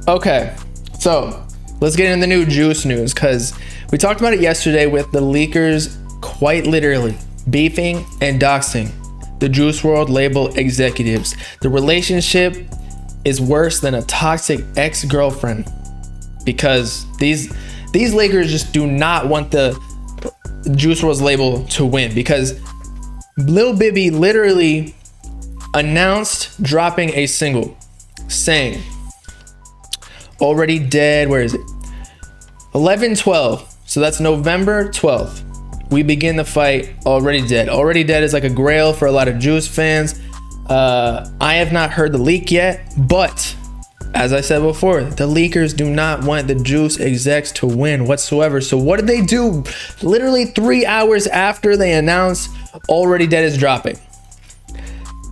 Okay, so let's get into the new Juice news, because we talked about it yesterday with the leakers quite literally beefing and doxing the Juice WRLD label executives. The relationship is worse than a toxic ex-girlfriend, because these leakers just do not want the Juice WRLD's label to win, because Lil Bibby literally announced dropping a single saying, already dead, where is it? 11/12, so that's November 12th. We begin the fight, already dead. Already dead is like a grail for a lot of Juice fans. I have not heard the leak yet, but as I said before, the leakers do not want the Juice execs to win whatsoever. So what did they do? Literally 3 hours after they announced Already Dead is dropping,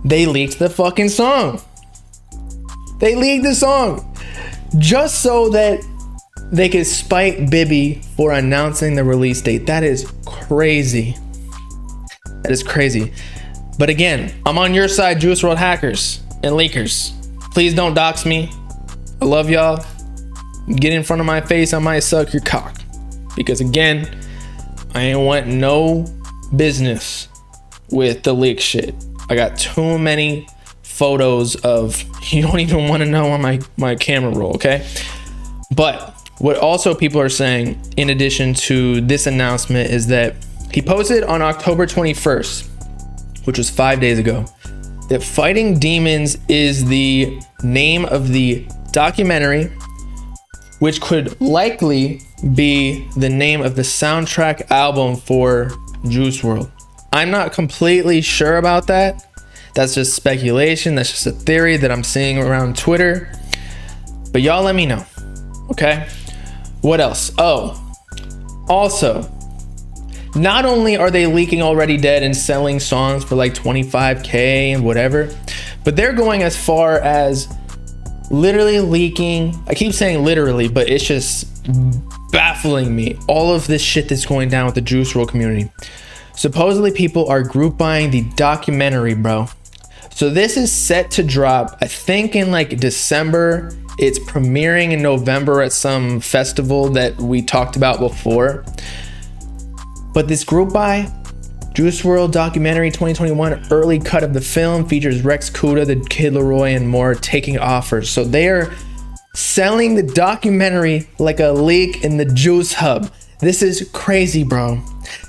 they leaked the fucking song. They leaked the song just so that they could spite Bibby for announcing the release date. That is crazy. That is crazy. But again, I'm on your side, Juice WRLD hackers and leakers. Please don't dox me. I love y'all. Get in front of my face, I might suck your cock. Because again, I ain't want no business with the leak shit. I got too many photos of, you don't even want to know on my camera roll, okay? But what also people are saying, in addition to this announcement, is that he posted on October 21st, which was 5 days ago, that Fighting Demons is the name of the documentary, which could likely be the name of the soundtrack album for Juice WRLD. I'm not completely sure about that. That's just speculation. That's just a theory that I'm seeing around Twitter. But y'all let me know, okay? What else? Oh, also, not only are they leaking Already Dead and selling songs for like 25K and whatever, but they're going as far as literally leaking. I keep saying literally, but it's just baffling me, all of this shit that's going down with the Juice WRLD community. Supposedly people are group buying the documentary, bro. So this is set to drop, I think, in like December. It's premiering in November at some festival that we talked about before. But this group buy, Juice WRLD documentary 2021, early cut of the film, features Rex Kuda, the Kid Laroi, and more taking offers. So they are selling the documentary like a leak in the Juice Hub. This is crazy, bro.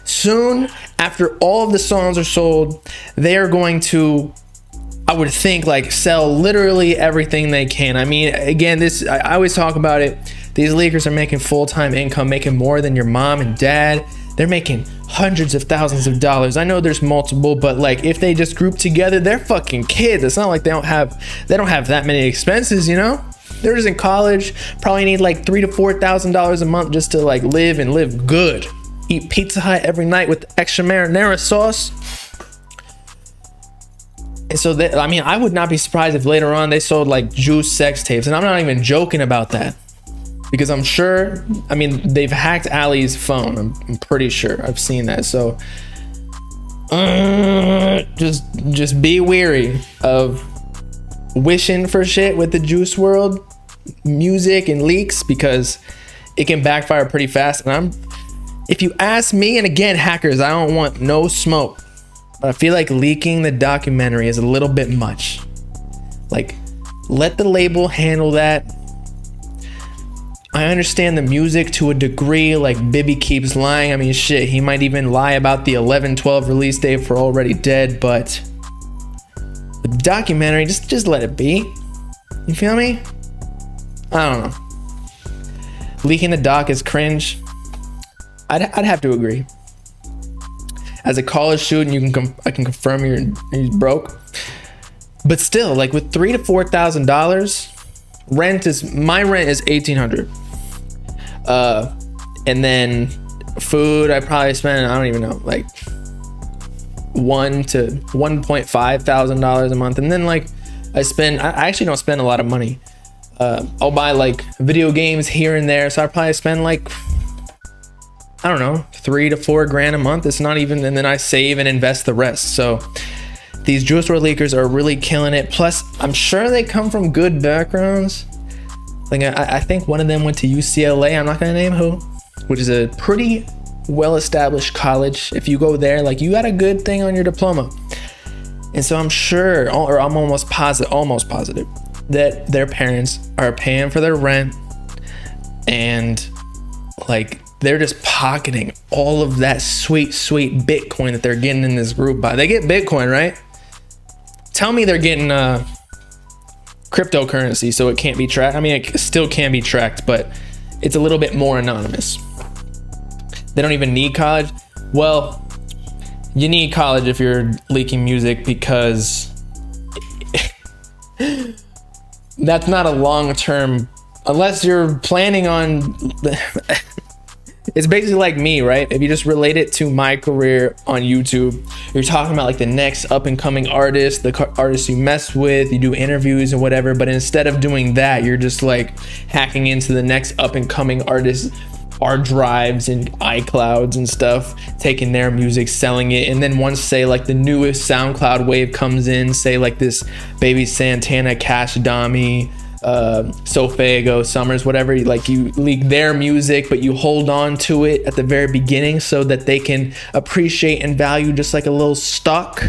Soon after all of the songs are sold, they are going to, I would think, like sell literally everything they can. I mean, again, I always talk about it. These leakers are making full-time income, making more than your mom and dad. They're making hundreds of thousands of dollars. I know there's multiple, but like if they just group together, they're fucking kids. It's not like they don't have that many expenses, you know? They're just in college, probably need like $3,000 to $4,000 a month just to like live and live good. Eat Pizza Hut every night with extra marinara sauce. And so I mean, I would not be surprised if later on they sold like Juice sex tapes, and I'm not even joking about that, because I'm sure, I mean, they've hacked Ali's phone. I'm pretty sure I've seen that. So just be weary of wishing for shit with the Juice WRLD music and leaks, because it can backfire pretty fast. And if you ask me, and again, hackers, I don't want no smoke, but I feel like leaking the documentary is a little bit much. Like, let the label handle that. I understand the music to a degree, like Bibby keeps lying. I mean, shit, he might even lie about the 11/12 release date for Already Dead, but the documentary, just let it be. You feel me? I don't know. Leaking the doc is cringe. I'd have to agree. As a college student, I can confirm you're broke. But still, like with $3,000 to $4,000, my rent is $1,800. And then food, I probably spend, I don't even know, like $1,000 to $1,500 a month. And then like I actually don't spend a lot of money. I'll buy like video games here and there, so I probably spend like, I don't know, $3,000 to $4,000 a month. It's not even, and then I save and invest the rest. So These Juice WRLD leakers are really killing it. Plus, I'm sure they come from good backgrounds. Like I think one of them went to UCLA. I'm not gonna name who, which is a pretty well-established college. If you go there, like, you got a good thing on your diploma. And so I'm sure, or I'm almost positive that their parents are paying for their rent, and like they're just pocketing all of that sweet Bitcoin that they're getting in this group buy. They get Bitcoin, right? Tell me they're getting cryptocurrency, so it can't be tracked. I mean, it still can be tracked, but it's a little bit more anonymous. They don't even need college. Well, you need college if you're leaking music, because that's not a long-term, unless you're planning on it's basically like me, right? If you just relate it to my career on YouTube, you're talking about like the next up and coming artist, the artists you mess with, you do interviews and whatever, but instead of doing that, you're just like hacking into the next up and coming artist hard drives and iClouds and stuff, taking their music, selling it. And then once, say, like the newest SoundCloud wave comes in, say like this Baby Santana, Cash Dami, Sofago, Summers, whatever, like you leak their music, but you hold on to it at the very beginning so that they can appreciate and value just like a little stock,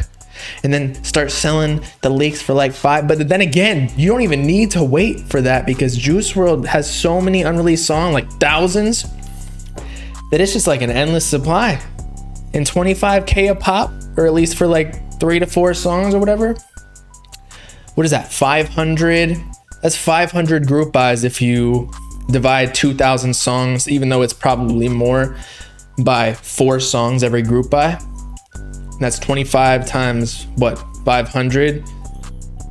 and then start selling the leaks for like $5. But then again, you don't even need to wait for that, because Juice WRLD has so many unreleased songs, like thousands, that it's just like an endless supply. And $25K a pop, or at least for like 3 to 4 songs or whatever. What is that? 500. That's 500 group buys if you divide 2,000 songs, even though it's probably more, by 4 songs every group buy. And that's 25 times what? 500.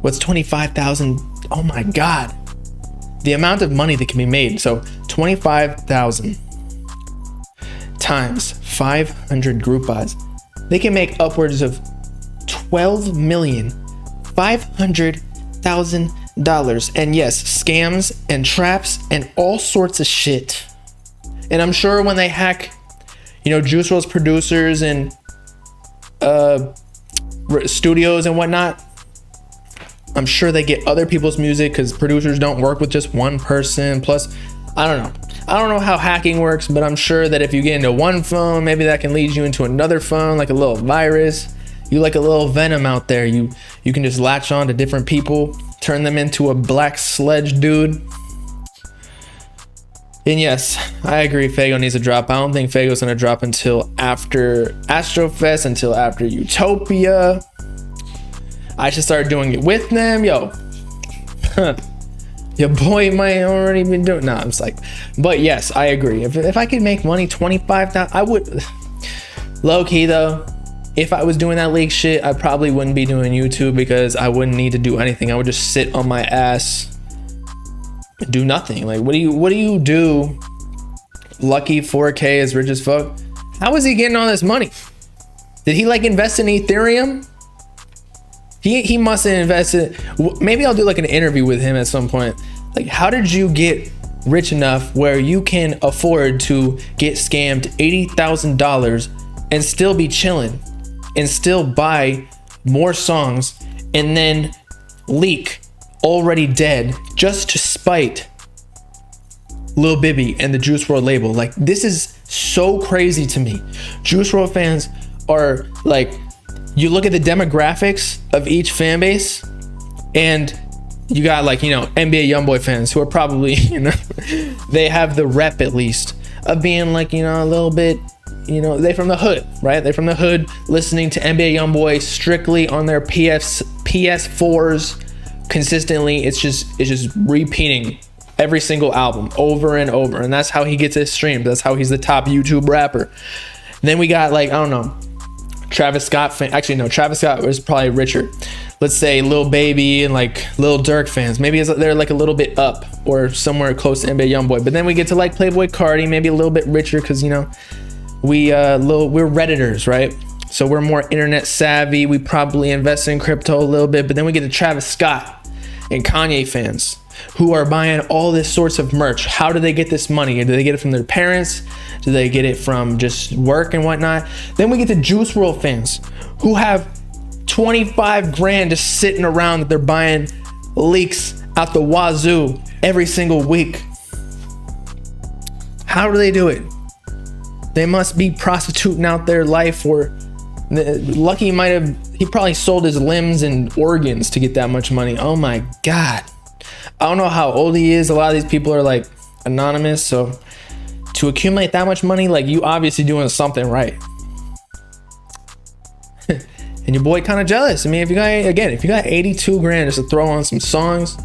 What's 25,000? Oh my God. The amount of money that can be made. So 25,000 times 500 group buys. They can make upwards of $12,500,000. And yes, scams and traps and all sorts of shit. And I'm sure when they hack, Juice WRLD's producers and studios and whatnot, I'm sure they get other people's music, because producers don't work with just one person. Plus, I don't know how hacking works, but I'm sure that if you get into one phone, maybe that can lead you into another phone, like a little virus. You like a little venom out there. You can just latch on to different people, turn them into a black sledge dude. And yes, I agree, Fago needs to drop. I don't think Fago's gonna drop until after Astrofest, until after Utopia. I should start doing it with them, yo. Your boy might already been doing. Nah, I'm just like, but yes, I agree. If I could make money, 25,000, I would. Low key though, if I was doing that leak shit, I probably wouldn't be doing YouTube, because I wouldn't need to do anything. I would just sit on my ass, do nothing. Like, what do you do? Lucky 4K is rich as fuck. How is he getting all this money? Did he like invest in Ethereum? He must have invested. Maybe I'll do like an interview with him at some point. Like, how did you get rich enough where you can afford to get scammed $80,000 and still be chilling and still buy more songs and then leak already dead just to spite Lil Bibby and the Juice WRLD label? Like, this is so crazy to me. Juice WRLD fans are like, you look at the demographics of each fan base, and you got like, NBA YoungBoy fans who are probably, they have the rep at least of being like, a little bit, they from the hood, right? They're from the hood, listening to NBA YoungBoy strictly on their PS4s consistently. It's just repeating every single album over and over, and that's how he gets his streams. That's how he's the top YouTube rapper. Then we got like, I don't know, Travis Scott fan. Actually, no, Travis Scott was probably richer. Let's say Lil Baby and like Lil Durk fans. Maybe they're like a little bit up or somewhere close to NBA YoungBoy. But then we get to like Playboy Cardi, maybe a little bit richer, because we're Redditors, right? So we're more internet savvy. We probably invest in crypto a little bit. But then we get to Travis Scott and Kanye fans who are buying all this sorts of merch. How do they get this money? Do they get it from their parents? Do they get it from just work and whatnot? Then we get to Juice WRLD fans who have 25 grand just sitting around that they're buying leaks out the wazoo every single week. How do they do it? They must be prostituting out their life, or Lucky he probably sold his limbs and organs to get that much money. Oh my God. I don't know how old he is. A lot of these people are like anonymous. So to accumulate that much money, like, you obviously doing something right. And your boy kind of jealous. I mean, if you got 82 grand just to throw on some songs,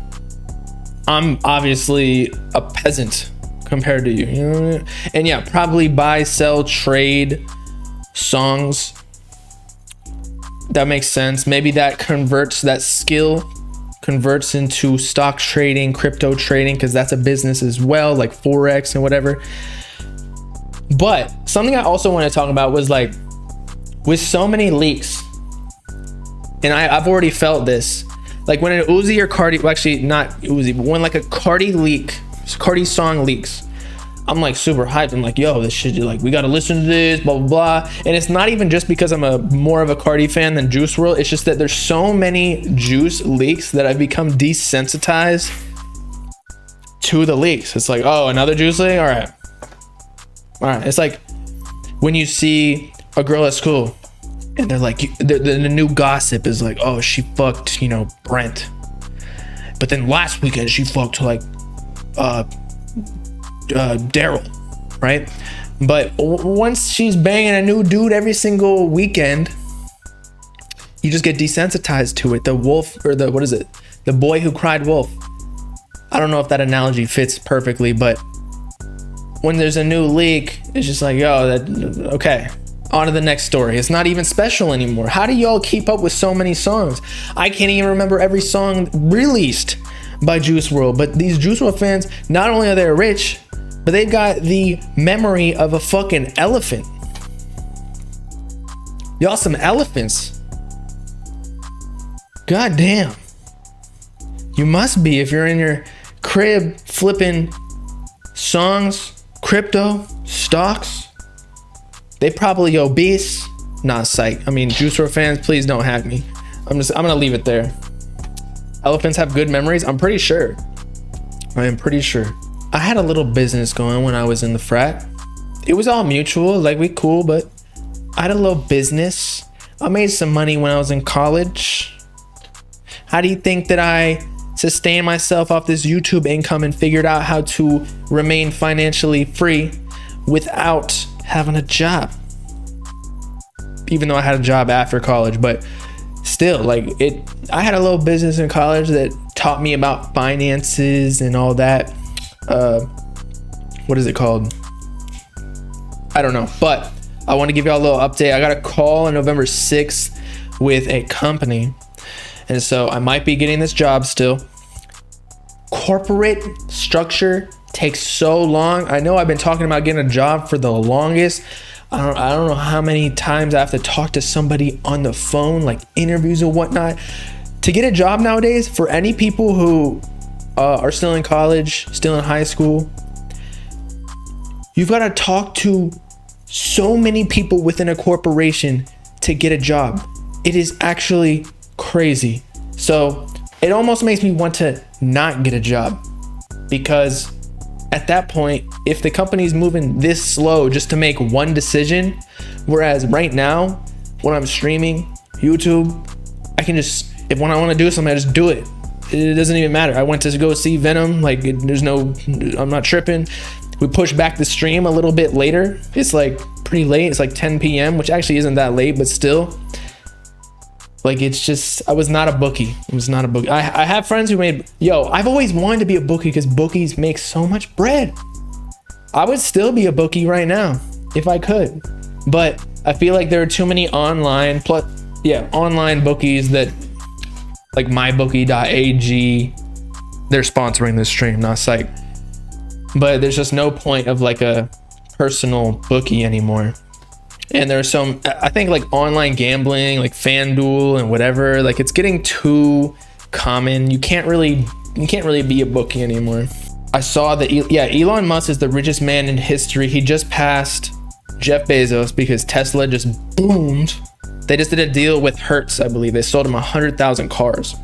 I'm obviously a peasant compared to you, you know what I mean? And yeah, probably buy, sell, trade songs. That makes sense. Maybe that skill converts into stock trading, crypto trading, because that's a business as well, like Forex and whatever. But something I also want to talk about was, like, with so many leaks, and I've already felt this, like when an Uzi or Cardi, well, actually not Uzi, but when like a Cardi song leaks, I'm like super hyped. I'm like, yo, this shit, like, we got to listen to this, blah, blah, blah. And it's not even just because I'm more of a Cardi fan than Juice WRLD. It's just that there's so many Juice leaks that I've become desensitized to the leaks. It's like, oh, another Juice leak? All right. It's like when you see a girl at school and they're like, the new gossip is like, oh, she fucked, Brent. But then last weekend she fucked like Daryl, right? But once she's banging a new dude every single weekend, you just get desensitized to it. The wolf, or the boy who cried wolf. I don't know if that analogy fits perfectly, but when there's a new leak, it's just like, yo, okay, on to the next story. It's not even special anymore. How do y'all keep up with so many songs? I can't even remember every song released by Juice WRLD, but these Juice WRLD fans, not only are they rich, but they've got the memory of a fucking elephant. Y'all some elephants. God damn. You must be if you're in your crib flipping songs, crypto, stocks. They probably obese. Not psych. I mean, Juice WRLD fans, please don't hack me. I'm gonna leave it there. Elephants have good memories. I'm pretty sure. I am pretty sure. I had a little business going when I was in the frat. It was all mutual, like, we cool, but I had a little business. I made some money when I was in college. How do you think that I sustained myself off this YouTube income and figured out how to remain financially free without having a job? Even though I had a job after college, but still, like, I had a little business in college that taught me about finances and all that. What is it called? I don't know, but I want to give y'all a little update. I got a call on November 6th with a company, and so I might be getting this job still. Corporate structure takes so long. I know I've been talking about getting a job for the longest. I don't know how many times I have to talk to somebody on the phone, like interviews or whatnot. To get a job nowadays, for any people who are still in college, still in high school, you've got to talk to so many people within a corporation to get a job. It is actually crazy. So it almost makes me want to not get a job, because at that point, if the company's moving this slow just to make one decision, whereas right now, when I'm streaming YouTube, I can just, when I want to do something, I just do it. It doesn't even matter. I went to go see Venom. Like, I'm not tripping. We pushed back the stream a little bit later. It's like pretty late. It's like 10 p.m., which actually isn't that late, but still. Like, it's just, I was not a bookie. I was not a bookie. I have friends who I've always wanted to be a bookie because bookies make so much bread. I would still be a bookie right now if I could. But I feel like there are too many online bookies that, like mybookie.ag, they're sponsoring this stream, not psych. But there's just no point of like a personal bookie anymore. And there's some, I think, like online gambling, like FanDuel and whatever, like it's getting too common. You can't really be a bookie anymore. I saw that, Elon Musk is the richest man in history. He just passed Jeff Bezos because Tesla just boomed They just did a deal with Hertz, I believe. They sold him 100,000 cars.